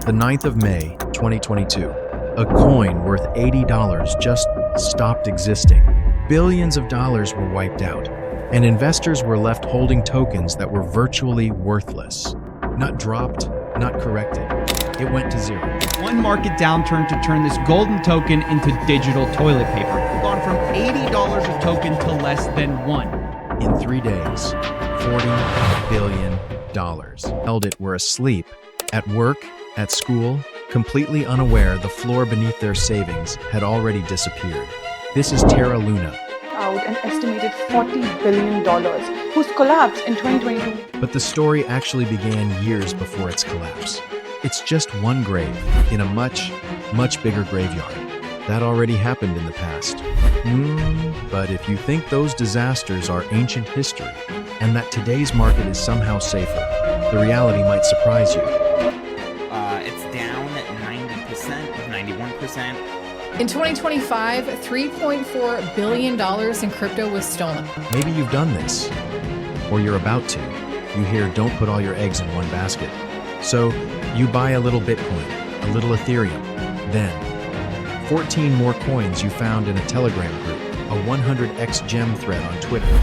The 9th of May, 2022. A coin worth $80 just stopped existing. Billions of dollars were wiped out, and investors were left holding tokens that were virtually worthless. Not dropped, not corrected. It went to zero. One market downturn to turn this golden token into digital toilet paper. We've gone from $80 a token to less than one. In 3 days, $40 billion. Held it were asleep, at work, at school, completely unaware the floor beneath their savings had already disappeared. This is Terra LUNA. Out an estimated $40 billion, whose collapse in 2022. But the story actually began years before its collapse. It's just one grave in a much, much bigger graveyard. That already happened in the past. But if you think those disasters are ancient history, and that today's market is somehow safer, the reality might surprise you. It's down 90%, 91%. In 2025, $3.4 billion in crypto was stolen. Maybe you've done this, or you're about to. You hear, don't put all your eggs in one basket. So you buy a little Bitcoin, a little Ethereum, then 14 more coins you found in a Telegram group, a 100x gem thread on Twitter.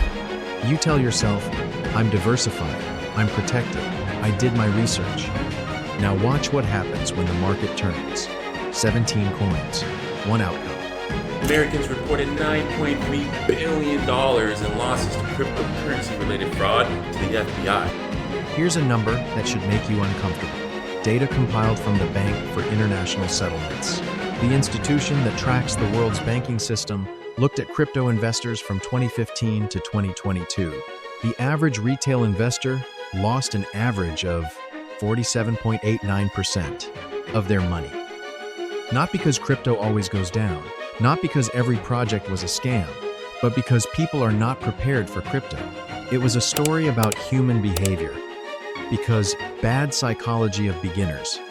You tell yourself, I'm diversified, I'm protected, I did my research. Now watch what happens when the market turns. 17 coins, one outcome. Americans reported $9.3 billion in losses to cryptocurrency-related fraud to the FBI. Here's a number that should make you uncomfortable. Data compiled from the Bank for International Settlements. The institution that tracks the world's banking system looked at crypto investors from 2015 to 2022. The average retail investor lost an average of 47.89% of their money. Not because crypto always goes down, not because every project was a scam, but because people are not prepared for crypto. It was a story about human behavior, because bad psychology of beginners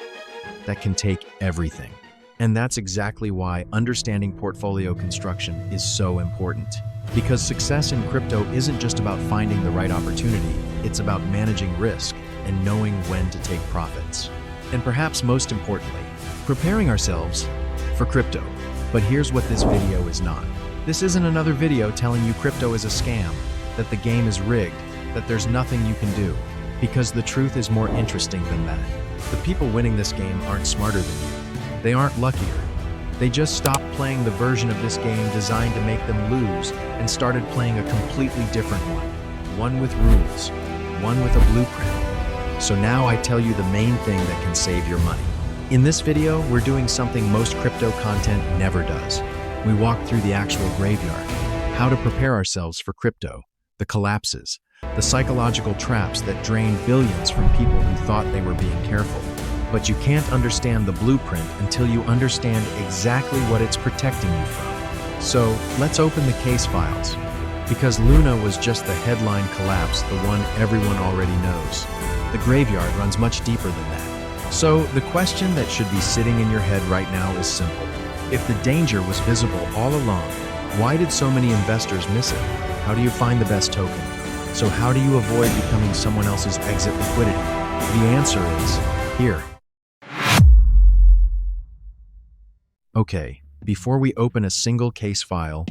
that can take everything. And that's exactly why understanding portfolio construction is so important. Because success in crypto isn't just about finding the right opportunity, it's about managing risk and knowing when to take profits. And perhaps most importantly, preparing ourselves for crypto. But here's what this video is not. This isn't another video telling you crypto is a scam, that the game is rigged, that there's nothing you can do. Because the truth is more interesting than that. The people winning this game aren't smarter than you. They aren't luckier. They just stopped playing the version of this game designed to make them lose and started playing a completely different one. One with rules, one with a blueprint. So now I tell you the main thing that can save your money. In this video, we're doing something most crypto content never does. We walk through the actual graveyard, how to prepare ourselves for crypto, the collapses, the psychological traps that drain billions from people who thought they were being careful. But you can't understand the blueprint until you understand exactly what it's protecting you from. So let's open the case files. Because Luna was just the headline collapse, the one everyone already knows. The graveyard runs much deeper than that. So the question that should be sitting in your head right now is simple. If the danger was visible all along, why did so many investors miss it? How do you find the best token? So how do you avoid becoming someone else's exit liquidity? The answer is here. Okay, before we open a single case file,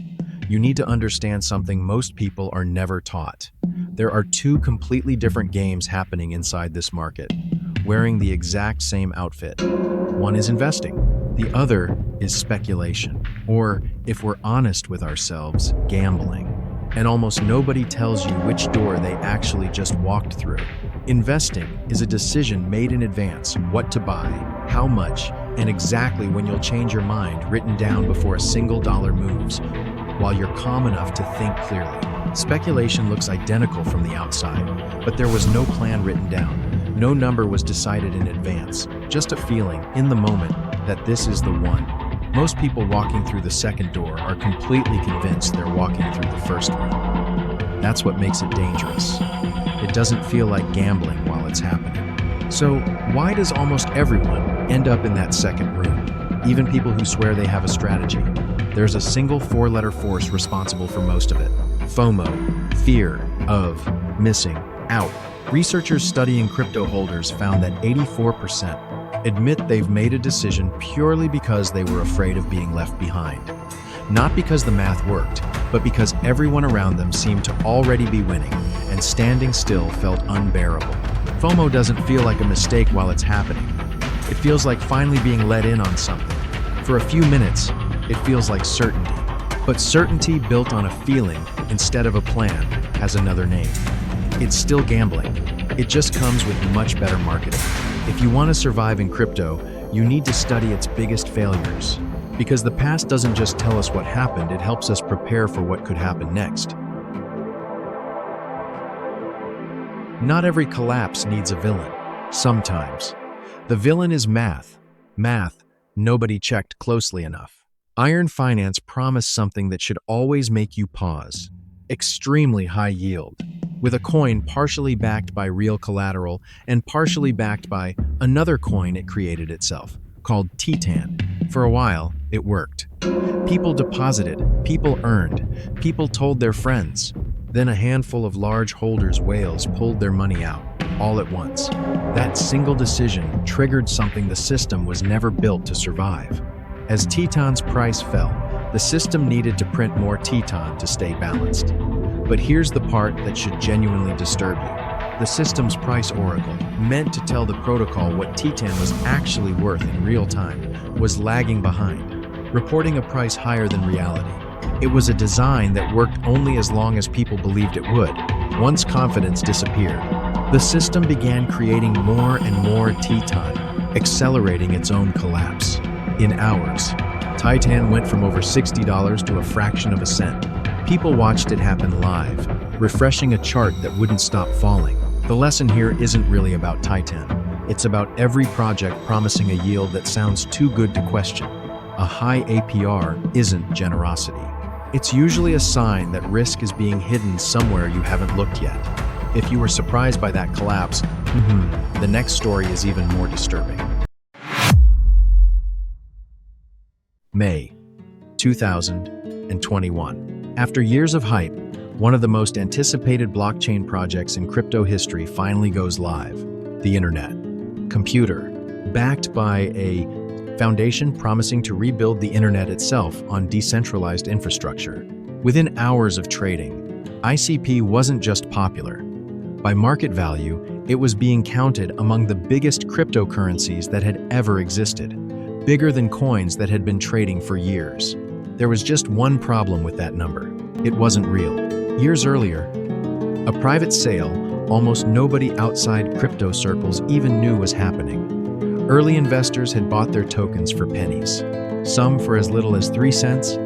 you need to understand something most people are never taught. There are two completely different games happening inside this market, wearing the exact same outfit. One is investing, the other is speculation, or, if we're honest with ourselves, gambling. And almost nobody tells you which door they actually just walked through. Investing is a decision made in advance, what to buy, how much, and exactly when you'll change your mind, written down before a single dollar moves, while you're calm enough to think clearly. Speculation looks identical from the outside, but there was no plan written down. No number was decided in advance, just a feeling, in the moment, that this is the one. Most people walking through the second door are completely convinced they're walking through the first one. That's what makes it dangerous. It doesn't feel like gambling while it's happening. So why does almost everyone end up in that second room? Even people who swear they have a strategy. There's a single four-letter force responsible for most of it. FOMO, fear of missing out. Researchers studying crypto holders found that 84%, admit they've made a decision purely because they were afraid of being left behind. Not because the math worked, but because everyone around them seemed to already be winning, and standing still felt unbearable. FOMO doesn't feel like a mistake while it's happening. It feels like finally being let in on something. For a few minutes, it feels like certainty. But certainty built on a feeling instead of a plan has another name. It's still gambling. It just comes with much better marketing. If you want to survive in crypto, you need to study its biggest failures. Because the past doesn't just tell us what happened, it helps us prepare for what could happen next. Not every collapse needs a villain. Sometimes. The villain is math. Math nobody checked closely enough. Iron Finance promised something that should always make you pause. Extremely high yield, with a coin partially backed by real collateral and partially backed by another coin it created itself, called Titan. For a while, it worked. People deposited, people earned, people told their friends. Then a handful of large holders, whales, pulled their money out, all at once. That single decision triggered something the system was never built to survive. As Titan's price fell, the system needed to print more Titan to stay balanced. But here's the part that should genuinely disturb you. The system's price oracle, meant to tell the protocol what Titan was actually worth in real time, was lagging behind, reporting a price higher than reality. It was a design that worked only as long as people believed it would. Once confidence disappeared, the system began creating more and more Titan, accelerating its own collapse. In hours, Titan went from over $60 to a fraction of a cent. People watched it happen live, refreshing a chart that wouldn't stop falling. The lesson here isn't really about Titan. It's about every project promising a yield that sounds too good to question. A high APR isn't generosity. It's usually a sign that risk is being hidden somewhere you haven't looked yet. If you were surprised by that collapse, the next story is even more disturbing. May 2021. After years of hype, one of the most anticipated blockchain projects in crypto history finally goes live. The Internet Computer, backed by a foundation promising to rebuild the Internet itself on decentralized infrastructure. Within hours of trading, ICP wasn't just popular. By market value, it was being counted among the biggest cryptocurrencies that had ever existed, bigger than coins that had been trading for years. There was just one problem with that number. It wasn't real. Years earlier, a private sale almost nobody outside crypto circles even knew was happening. Early investors had bought their tokens for pennies, some for as little as 3 cents,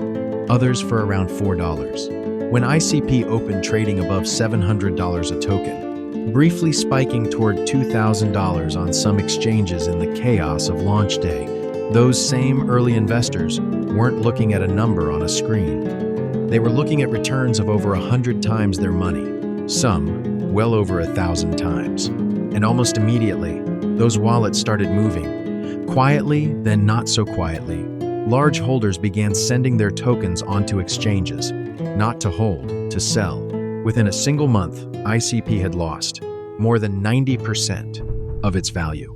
others for around $4. When ICP opened trading above $700 a token, briefly spiking toward $2,000 on some exchanges in the chaos of launch day, those same early investors weren't looking at a number on a screen. They were looking at returns of over 100 times their money, some well over 1,000 times. And almost immediately, those wallets started moving. Quietly, then not so quietly, large holders began sending their tokens onto exchanges, not to hold, to sell. Within a single month, ICP had lost more than 90% of its value.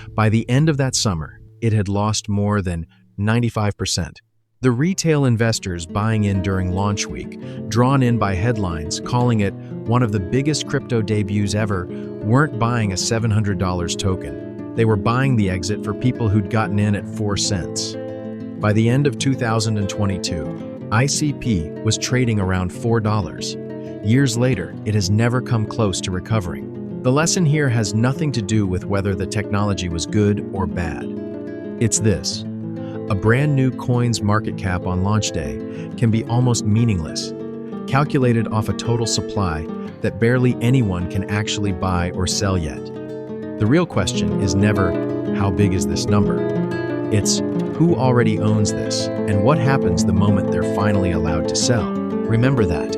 By the end of that summer, it had lost more than 95%. The retail investors buying in during launch week, drawn in by headlines calling it one of the biggest crypto debuts ever, weren't buying a $700 token. They were buying the exit for people who'd gotten in at 4 cents. By the end of 2022, ICP was trading around $4. Years later, it has never come close to recovering. The lesson here has nothing to do with whether the technology was good or bad. It's this. A brand new coin's market cap on launch day can be almost meaningless, calculated off a total supply that barely anyone can actually buy or sell yet. The real question is never, how big is this number? It's, who already owns this, and what happens the moment they're finally allowed to sell? Remember that.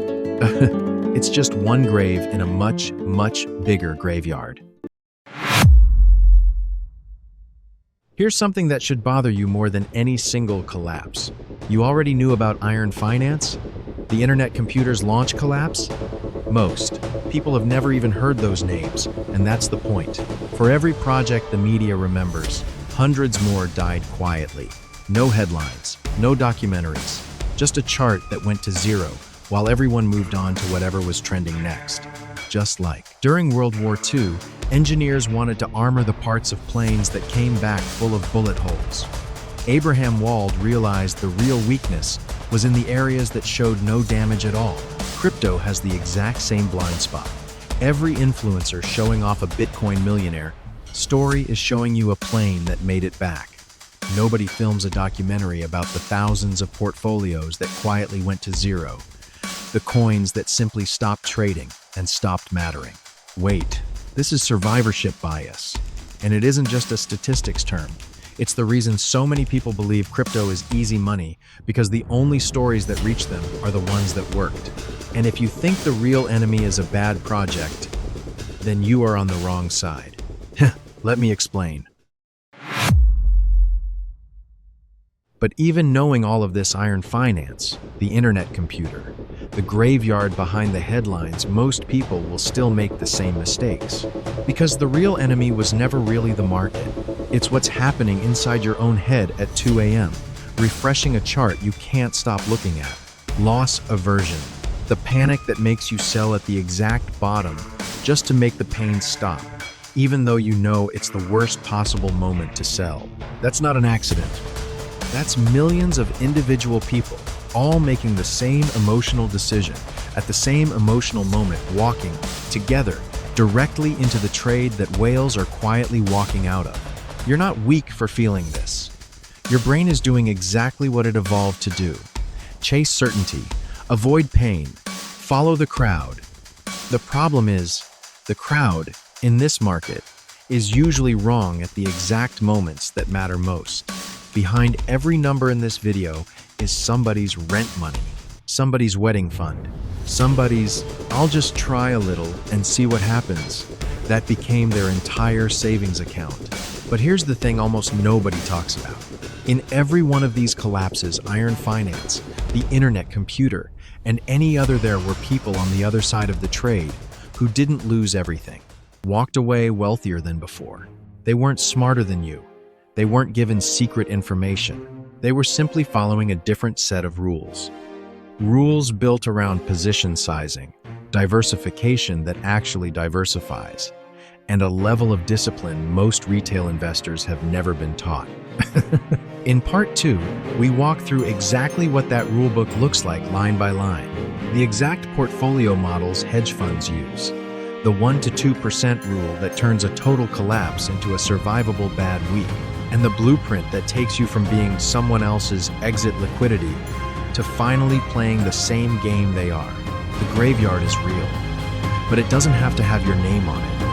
It's just one grave in a much, much bigger graveyard. Here's something that should bother you more than any single collapse. You already knew about Iron Finance? The Internet Computer's launch collapse? Most people have never even heard those names, and that's the point. For every project the media remembers, Hundreds more died quietly. No headlines, no documentaries, just a chart that went to zero while everyone moved on to whatever was trending next. Just like during World War II, engineers wanted to armor the parts of planes that came back full of bullet holes. Abraham Wald realized the real weakness was in the areas that showed no damage at all. Crypto has the exact same blind spot. Every influencer showing off a Bitcoin millionaire story is showing you a plane that made it back. Nobody films a documentary about the thousands of portfolios that quietly went to zero, the coins that simply stopped trading and stopped mattering. Wait, this is survivorship bias. And it isn't just a statistics term. It's the reason so many people believe crypto is easy money, because the only stories that reach them are the ones that worked. And if you think the real enemy is a bad project, then you are on the wrong side. Let me explain. But even knowing all of this iron finance, the internet computer, the graveyard behind the headlines, most people will still make the same mistakes. Because the real enemy was never really the market. It's what's happening inside your own head at 2 a.m., refreshing a chart you can't stop looking at. Loss aversion, the panic that makes you sell at the exact bottom just to make the pain stop, even though you know it's the worst possible moment to sell. That's not an accident. That's millions of individual people, all making the same emotional decision at the same emotional moment, walking together directly into the trade that whales are quietly walking out of. You're not weak for feeling this. Your brain is doing exactly what it evolved to do. Chase certainty, avoid pain, follow the crowd. The problem is, the crowd, in this market, is usually wrong at the exact moments that matter most. Behind every number in this video is somebody's rent money, somebody's wedding fund, somebody's, "I'll just try a little and see what happens." That became their entire savings account. But here's the thing almost nobody talks about. In every one of these collapses, iron finance, the internet computer, and any other, there were people on the other side of the trade who didn't lose everything, walked away wealthier than before. They weren't smarter than you. They weren't given secret information. They were simply following a different set of rules. Rules built around position sizing, diversification that actually diversifies, and a level of discipline most retail investors have never been taught. In part 2, we walk through exactly what that rulebook looks like line by line, the exact portfolio models hedge funds use, the 1 to 2% rule that turns a total collapse into a survivable bad week, and the blueprint that takes you from being someone else's exit liquidity to finally playing the same game they are. The graveyard is real, but it doesn't have to have your name on it.